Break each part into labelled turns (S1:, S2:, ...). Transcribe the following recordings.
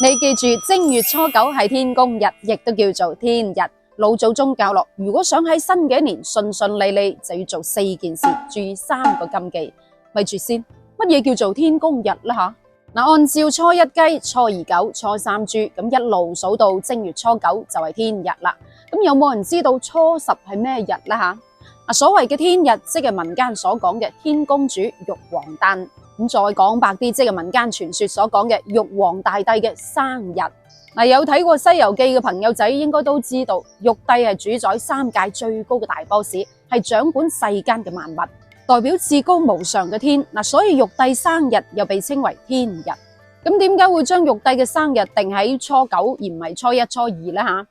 S1: 你記住，正月初九係天公日，亦都叫做天日。老祖宗教落，如果想喺新嘅一年順順利利，就要做4件事，注意3個禁忌。咪住先，乜嘢叫做天公日啦吓？按照初一雞、初二狗、初三豬，咁一路數到正月初九就係天日啦。咁有冇人知道初10係咩日啦吓？所謂嘅天日，即係民間所講嘅天公主玉皇誕。咁再講白啲，即係民間傳說所講嘅玉皇大帝嘅生日。有睇過《西遊記》嘅朋友仔應該都知道，玉帝係主宰3界最高嘅大 boss， 係掌管世間嘅萬物，代表至高無上嘅天。所以玉帝生日又被稱為天日。咁點解會將玉帝嘅生日定喺初9而唔係初1、初2呢？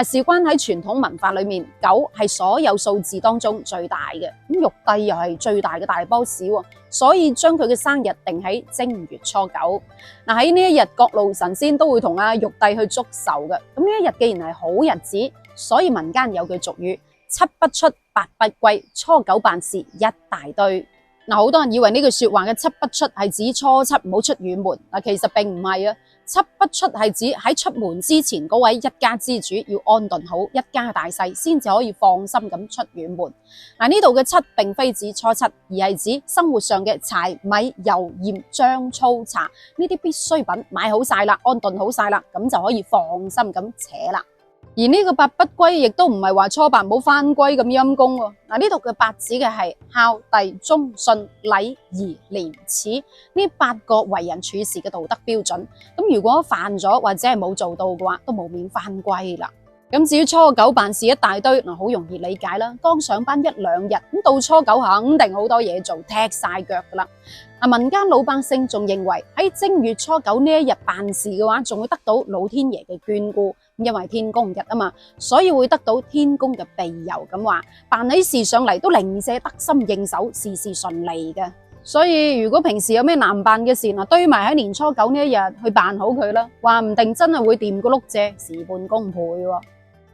S1: 事關喺傳統文化裏面，9係所有數字當中最大嘅，咁玉帝又係最大嘅大 boss，所以將佢嘅生日定喺正月初9。喺呢一日，各路神仙都會同玉帝去祝壽嘅。咁呢一日既然係好日子，所以民間有句俗語：七不出，八不歸，初9辦事一大堆。好多人以為呢句說話嘅七不出係指初7唔好出遠門，其實並唔係啊。七不出係指喺出門之前嗰位一家之主要安頓好一家大細，先至可以放心咁出遠門。呢度嘅七並非指初7，而係指生活上嘅柴米油鹽醬醋茶呢啲必需品買好晒啦，安頓好晒啦，咁就可以放心咁扯啦。而呢個八不歸亦都唔係話初8唔好返歸咁陰功喎。呢度嘅八指嘅係孝悌忠信禮義廉恥呢8個為人處事嘅道德標準。咁如果犯咗或者係冇做到嘅話，都無免返歸啦。咁至於初9辦事一大堆，好容易理解啦。剛上班1、2日，咁到初9肯定好多嘢做，踢晒腳噶啦。民間老百姓仲認為喺正月初9呢一日辦事嘅話，仲會得到老天爺嘅眷顧，因為天公日啊嘛，所以會得到天公嘅庇佑。咁話辦起事上嚟都零舍得心應手，事事順利嘅。所以如果平時有咩難辦嘅事，堆埋喺年初9呢一日去辦好佢啦，話唔定真係會掂個碌蔗，事半功倍喎。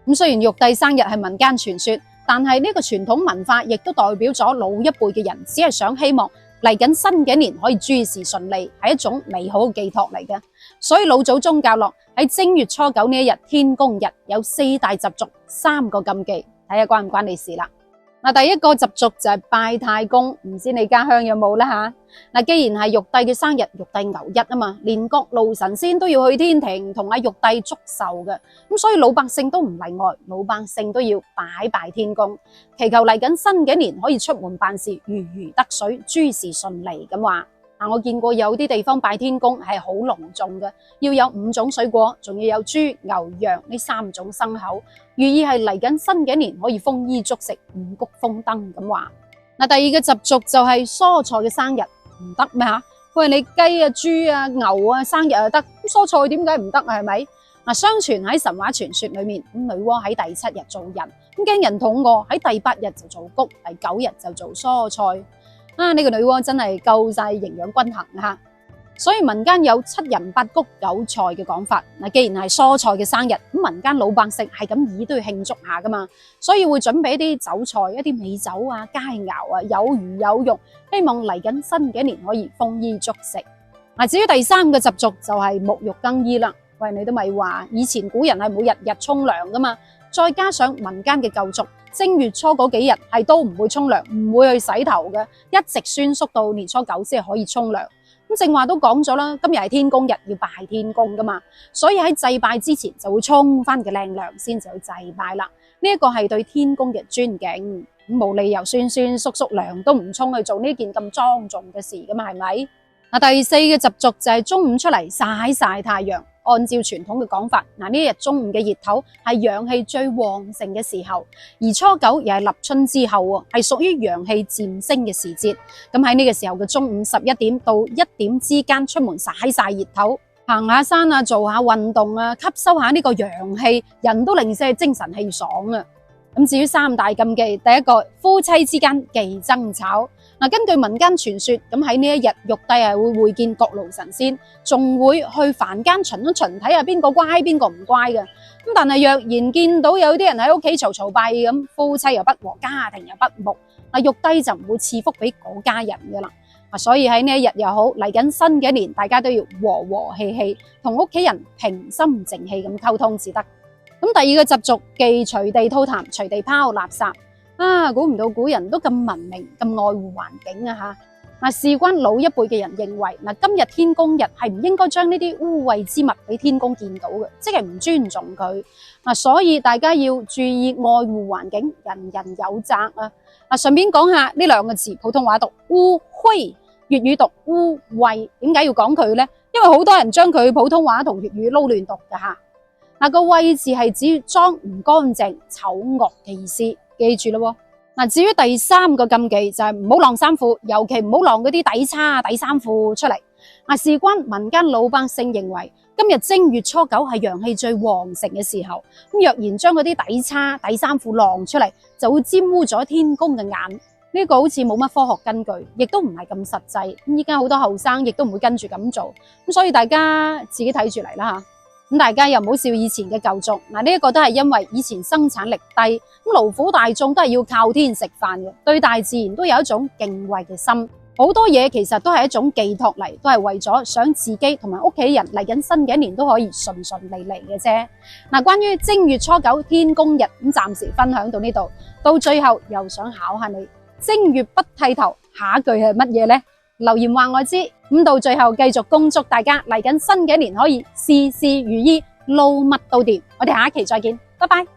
S1: 咁雖然玉帝生日係民間傳說，但係呢個傳統文化亦都代表咗老一輩嘅人只係想希望嚟緊新嘅一年可以諸事順利，係一種美好嘅寄託嚟嘅。所以老祖宗教落喺正月初9呢一日天公日有4大習俗，3個禁忌，睇下關唔關你事啦。第一個習俗就係拜太公，唔知你家鄉有冇啦吓？既然係玉帝嘅生日，玉帝牛一啊嘛，連各路神仙都要去天庭同玉帝祝壽嘅，咁所以老百姓都唔例外，老百姓都要拜天公，祈求嚟緊新嘅一年可以出門辦事如魚得水，諸事順利咁話。我見過有啲地方拜天公係好隆重嘅，要有5種水果，仲要有豬、牛、羊呢3種牲口，寓意係嚟緊新嘅一年可以豐衣足食、五穀豐登咁話。第二個習俗就係蔬菜嘅生日唔得咩吓？喂，你雞啊、豬啊、牛啊生日就得，咁蔬菜點解唔得啊？係咪？相傳喺神話傳說裏面，女媧喺第7日做人，咁驚人肚餓，喺第8日就做穀，第9日就做蔬菜。呢個女媧真係夠晒營養均衡吓，所以民間有7人8穀9菜嘅講法。既然係蔬菜嘅生日，咁民間老百姓係咁意都要慶祝下噶嘛，所以會準備一啲酒菜、一啲美酒啊、佳肴啊，有魚有肉，希望嚟緊新嘅一年可以豐衣足食。至於第3個習俗就係沐浴更衣啦。喂，你都咪話以前古人係每日沖涼噶嘛，再加上民間嘅舊俗，正月初嗰幾日係都唔會沖涼，唔會去洗頭嘅，一直宣縮到年初9先係可以沖涼。咁正話都講咗啦，今日係天公日，要拜天公噶嘛，所以喺祭拜之前就會沖翻個靚涼先至去祭拜啦。呢一個係對天公嘅尊敬，咁冇理由酸酸縮縮涼都唔沖去做呢件咁莊重嘅事噶嘛，係咪？第4個習俗就係中午出嚟曬曬太陽。按照傳統嘅講法，呢一日中午嘅熱頭係陽氣最旺盛嘅時候，而初9又係立春之後，係屬於陽氣漸升嘅時節。咁喺呢個時候嘅中午11點到1點之間出門曬曬熱頭，行下山啊，做下運動啊，吸收下呢個陽氣，人都零舍精神氣爽啊！咁至於3大禁忌，第一個夫妻之間忌爭吵。根據民間傳說，咁喺呢一日，玉帝係會會見各路神仙，仲會去凡間巡一巡，睇下邊個乖邊個唔乖嘅。咁但係若然見到有啲人喺屋企嘈嘈閉咁，夫妻又不和，家庭又不睦，玉帝就唔會賜福俾嗰家人噶啦。所以喺呢一日又好，嚟緊新嘅一年，大家都要和和氣氣，同屋企人平心靜氣咁溝通至得。咁第二個習俗，忌隨地吐痰，隨地拋垃圾。估唔到古人都咁文明，咁愛護環境啊吓！事關老一輩嘅人認為，今日天公日係唔應該將呢啲污穢之物俾天公見到嘅，即係唔尊重佢。所以大家要注意愛護環境，人人有責啊！順便講下呢兩個字，普通話讀污穢，粵語讀污穢。點解要講佢呢？因為好多人將佢普通話同粵語撈亂讀㗎吓。個穢字係指髒唔乾淨、醜惡嘅意思，記住咯。至於第三個禁忌就係唔好晾衫褲，尤其唔好晾嗰啲底叉、底衫褲出嚟。事關民間老百姓認為，今日正月初九係陽氣最旺盛嘅時候，咁若然將嗰啲底叉、底衫褲晾出嚟，就會沾污咗天公嘅眼。呢個好似冇乜科學根據，亦都唔係咁實際。咁依家好多後生亦都唔會跟住咁做，咁所以大家自己睇住嚟啦吓。咁大家又唔好笑以前嘅舊俗，呢一個都係因為以前生產力低，咁勞苦大眾都係要靠天食飯嘅，對大自然都有一種敬畏嘅心。好多嘢其實都係一種寄託嚟，都係為咗想自己同埋屋企人嚟緊新嘅一年都可以順順利利嘅啫。關於正月初九天公日，咁暫時分享到呢度，到最後又想考下你，正月不剃頭，下一句係乜嘢呢？留言話我知。咁到最後繼續恭祝大家嚟緊新嘅一年可以事事如意，撈乜都掂。我哋下一期再見，拜拜。